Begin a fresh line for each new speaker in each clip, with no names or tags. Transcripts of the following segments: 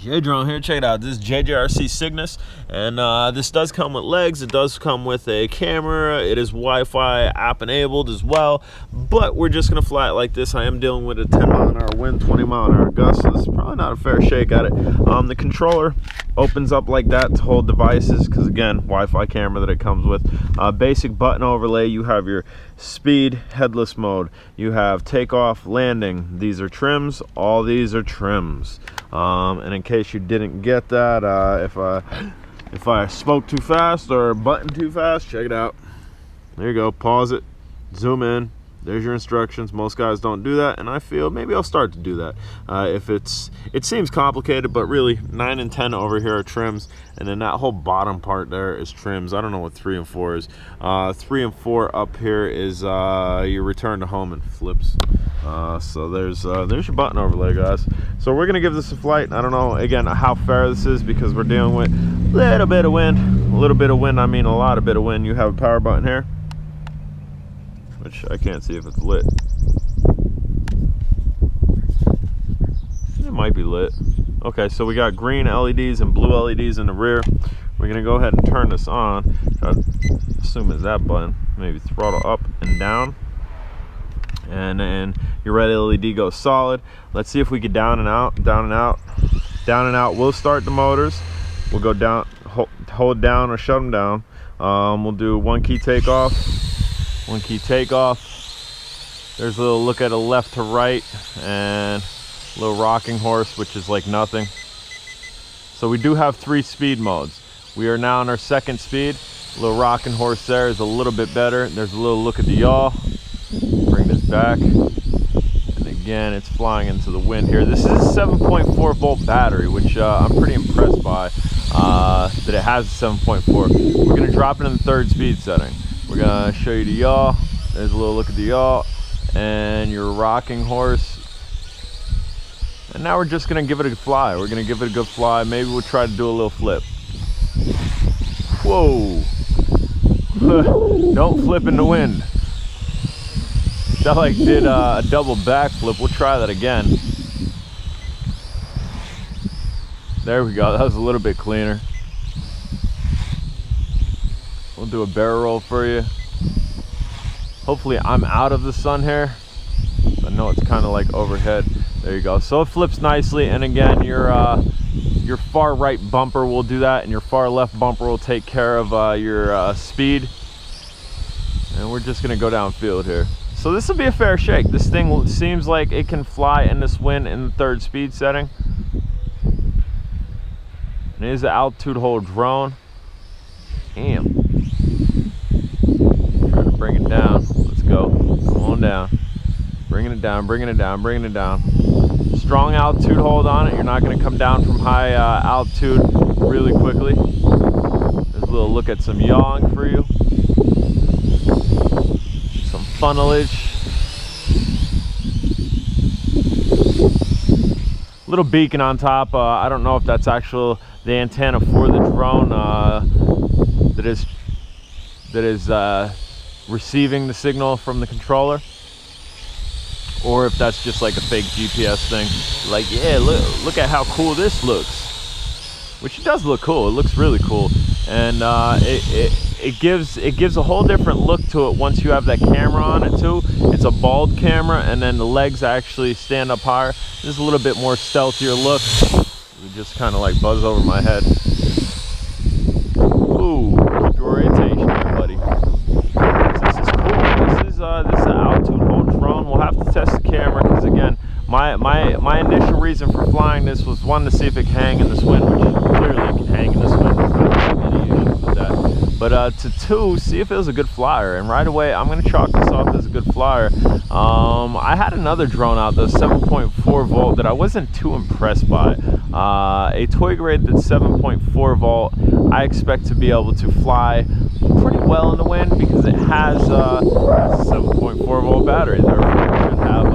J Drone here, check it out. This is JJRC Cygnus, and this does come with legs. It does come with a camera. It is Wi-Fi app enabled as well, but we're just gonna fly it like this. I am dealing with a 10-mile-an-hour wind, 20-mile-an-hour gust, so this is probably not a fair shake at it. The controller opens up like that to hold devices, because again, Wi-Fi camera that it comes with. Basic button overlay. You have your speed, headless mode. You have takeoff, landing. These are trims. All these are trims. And in case you didn't get that, if I spoke too fast or button too fast, check it out. There you go. Pause it, zoom in. There's your instructions. Most guys don't do that, and I feel maybe I'll start to do that. It seems complicated, but really 9 and 10 over here are trims, and then that whole bottom part there is trims. I don't know what 3 and 4 is. 3 and 4 up here is your return to home and flips. So there's your button overlay, guys. So we're gonna give this a flight. I don't know again how fair this is, because we're dealing with a little bit of wind. A little bit of wind, I mean a lot of bit of wind. You have a power button here, which I can't see if it's lit. It might be lit. Okay, so we got green LEDs and blue LEDs in the rear. We're gonna go ahead and turn this on. I assume it's that button. Maybe throttle up and down. And then your red LED goes solid. Let's see if we get down and out, down and out, down and out. We'll start the motors. We'll go down, hold down or shut them down. We'll do 1 key takeoff. 1 key takeoff. There's a little look at a left to right and a little rocking horse, which is like nothing. So we do have 3 speed modes. We are now on our 2nd speed. A little rocking horse there is a little bit better. There's a little look at the yaw. Bring this back. And again, it's flying into the wind here. This is a 7.4 volt battery, which I'm pretty impressed by, that it has a 7.4. We're gonna drop it in the 3rd speed setting. We're gonna show you the yaw. There's a little look at the yaw and your rocking horse. And now we're just gonna give it a fly. We're gonna give it a good fly. Maybe we'll try to do a little flip. Whoa. Don't flip in the wind. That like did a double backflip. We'll try that again. There we go. That was a little bit cleaner. We'll do a barrel roll for you. Hopefully I'm out of the sun here. I know it's kind of like overhead. There you go. So it flips nicely, and again, your far right bumper will do that, and your far left bumper will take care of your speed. And we're just gonna go downfield here. So this will be a fair shake. This thing seems like it can fly in this wind in the 3rd speed setting. And it is an altitude hold drone. Damn. Trying to bring it down. Let's go. Come on down. Bringing it down, bringing it down, bringing it down. Strong altitude hold on it. You're not going to come down from high altitude really quickly. There's a little look at some yawing for you. Some funnelage. Little beacon on top. I don't know if that's actually the antenna for the drone that is receiving the signal from the controller, or if that's just like a fake GPS thing. Like, yeah, look at how cool this looks, which it does look cool. It looks really cool, and it gives a whole different look to it once you have that camera on it too. It's a bald camera, and then the legs actually stand up higher. There's a little bit more stealthier look. It just kind of like buzz over my head. Ooh, keep your orientation there, buddy. This is cool. This is an altitude hold drone. We'll have to test the camera, because again, my initial reason for flying this was 1, to see if it can hang in this wind, which clearly it can hang in this wind. I don't have any issues with that. But to 2, see if it was a good flyer. And right away, I'm going to chalk this off as a good flyer. I had another drone out, the 7.4 volt, that I wasn't too impressed by. A toy grade that's 7.4 volt, I expect to be able to fly pretty well in the wind, because it has a 7.4 volt battery. Therefore, it should have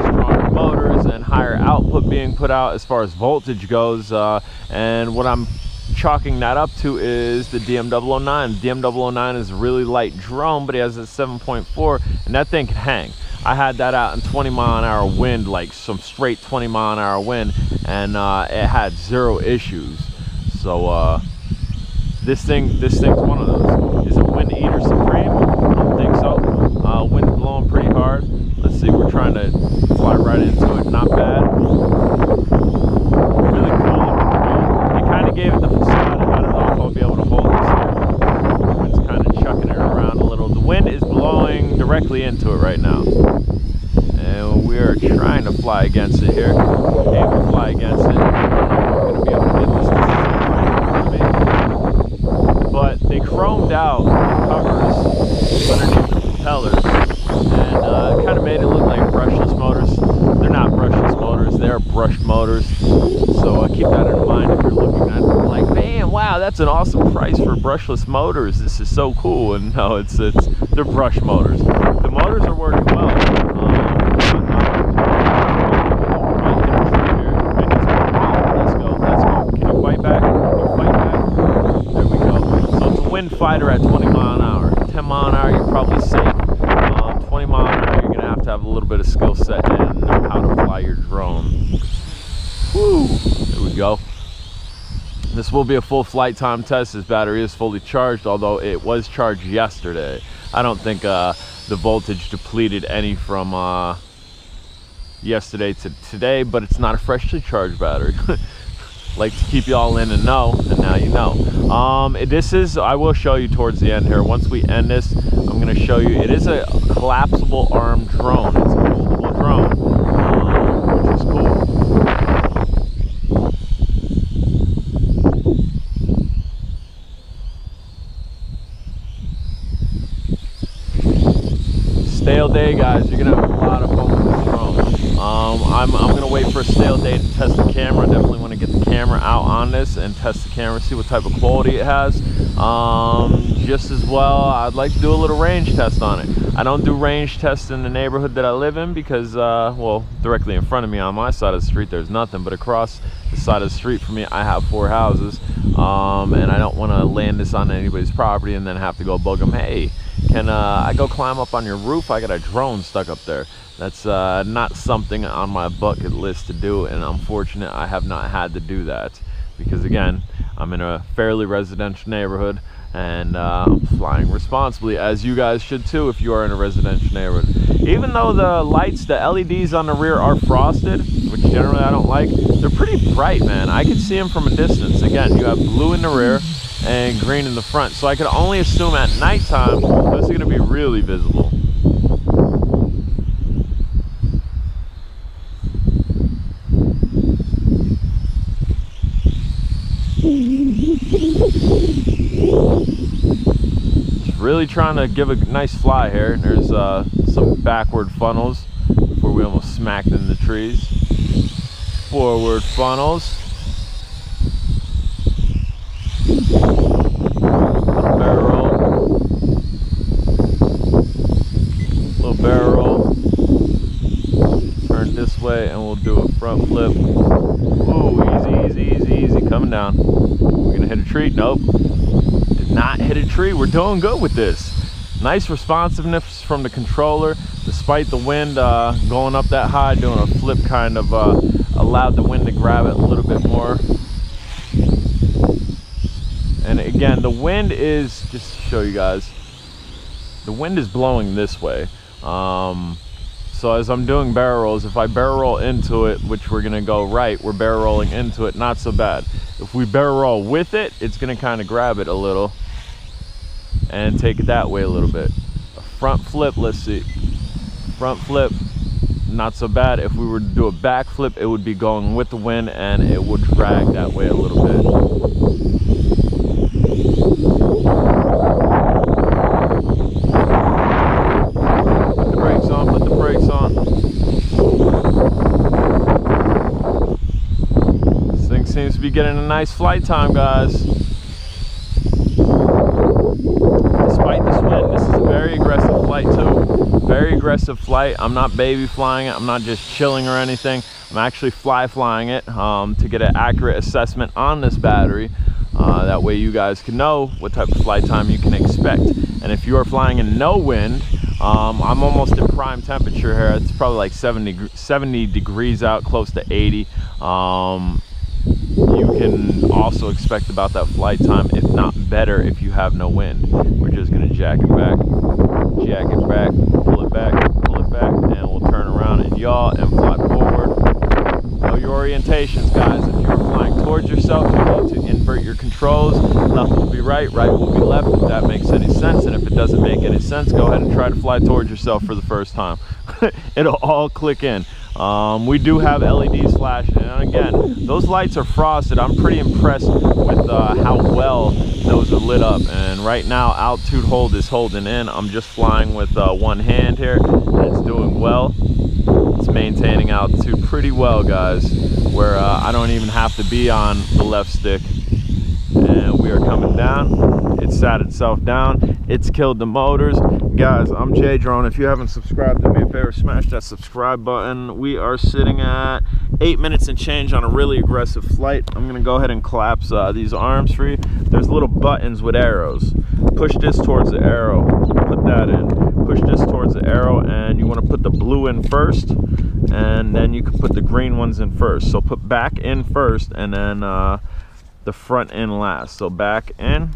stronger motors and higher output being put out as far as voltage goes. And what I'm chalking that up to is the DM009. The DM009 is a really light drone, but it has a 7.4, and that thing can hang. I had that out in 20-mile-an-hour wind, like some straight 20-mile-an-hour wind, and it had 0 issues. So this thing's one of those. Is it Wind Eater Supreme? I don't think so. Wind's blowing pretty hard. Let's see, we're trying to fly right into it. Not bad. Really cool. It kind of gave it the facade. I don't know if I'll be able to hold this here. The wind's kind of chucking it around a little. The wind is blowing directly into it right now. And we are trying to fly against it here. Aim to fly against it. I'm going to be able to get this thing right in front of me. But they chromed out the covers underneath the propellers, and kind of made it look like brushless motors. They're not brushless motors, they're brushed motors. So keep that in mind if you're looking at it like, man, wow, that's an awesome price for brushless motors. This is so cool. And no, they're brush motors. The motors are working well. Fighter at 20 mile an hour. 10 mile an hour, you're probably safe. 20 mile an hour, you're gonna have to have a little bit of skill set and know how to fly your drone. Woo! There we go. This will be a full flight time test. This battery is fully charged, although it was charged yesterday. I don't think the voltage depleted any from yesterday to today, but it's not a freshly charged battery. Like to keep you all in the know, and now you know. I will show you towards the end here. Once we end this, I'm going to show you. It is a collapsible arm drone. It's a foldable drone, which is cool. Stale day, guys. You're going to have a lot of fun with this drone. I'm going to wait for a stale day to test the camera. Definitely want to get the camera out on this and test the camera, see what type of quality it has. Just as well, I'd like to do a little range test on it. I don't do range tests in the neighborhood that I live in because, well, directly in front of me on my side of the street, there's nothing. But across the side of the street from me, I have 4 houses. And I don't want to land this on anybody's property and then have to go bug them. Hey, can I go climb up on your roof? I got a drone stuck up there. That's not something on my bucket list to do, and I'm fortunate I have not had to do that because, again, I'm in a fairly residential neighborhood, and I'm flying responsibly, as you guys should too if you are in a residential neighborhood. Even though the lights, the LEDs on the rear are frosted, which generally I don't like, they're pretty bright, man. I can see them from a distance. Again, you have blue in the rear and green in the front, so I can only assume at nighttime those are going to be really visible. Just really trying to give a nice fly here. There's some backward funnels before we almost smacked in the trees. Forward funnels. Little barrel roll. Little barrel roll. Turn this way and we'll do a front flip. Ooh, easy, easy, easy, easy. Coming down. We're gonna hit a tree. Nope. Did not hit a tree. We're doing good with this. Nice responsiveness from the controller. Despite the wind going up that high, doing a flip kind of allowed the wind to grab it a little bit more. And again, the wind is, just to show you guys, the wind is blowing this way. So as I'm doing barrel rolls, if I barrel roll into it, which we're gonna go right, we're barrel rolling into it, not so bad. If we barrel roll with it, it's gonna kind of grab it a little and take it that way a little bit. A front flip, let's see. Front flip, not so bad. If we were to do a back flip, it would be going with the wind and it would drag that way a little bit. Put the brakes on, put the brakes on. This thing seems to be getting a nice flight time, guys. Despite this wind, this is a very aggressive flight too. Very aggressive flight. I'm not baby flying it. I'm not just chilling or anything. I'm actually flying it to get an accurate assessment on this battery. That way you guys can know what type of flight time you can expect. And if you are flying in no wind, I'm almost in prime temperature here. It's probably like 70 degrees out, close to 80. You can also expect about that flight time, if not better, if you have no wind. We're just gonna jack it back, pull it back, and we'll turn around and yaw and fly forward. Know your orientations, guys. If you're flying towards yourself, you need to invert your controls. Left will be right, right will be left, if that makes any sense. And if it doesn't make any sense, go ahead and try to fly towards yourself for the first time. It'll all click in. We do have LEDs flashing, and again, those lights are frosted. I'm pretty impressed with how well those are lit up. And right now, altitude hold is holding in. I'm just flying with one hand here, and it's doing well. It's maintaining altitude pretty well, guys, where I don't even have to be on the left stick. And we are coming down. It sat itself down. It's killed the motors. Guys, I'm J Drone. If you haven't subscribed, do me a favor, smash that subscribe button. We are sitting at 8 minutes and change on a really aggressive flight. I'm gonna go ahead and collapse these arms for you. There's little buttons with arrows. Push this towards the arrow, put that in. Push this towards the arrow, and you wanna put the blue in first, and then you can put the green ones in first. So put back in first, and then the front in last. So back in,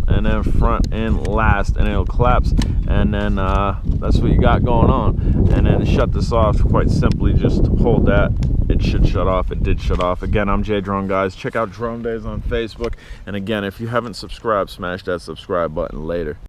and then front in last, and it'll collapse. And then that's what you got going on. And then to shut this off, quite simply, just hold that. It should shut off. It did shut off. Again, I'm J Drone, guys. Check out Drone Days on Facebook. And again, if you haven't subscribed, smash that subscribe button later.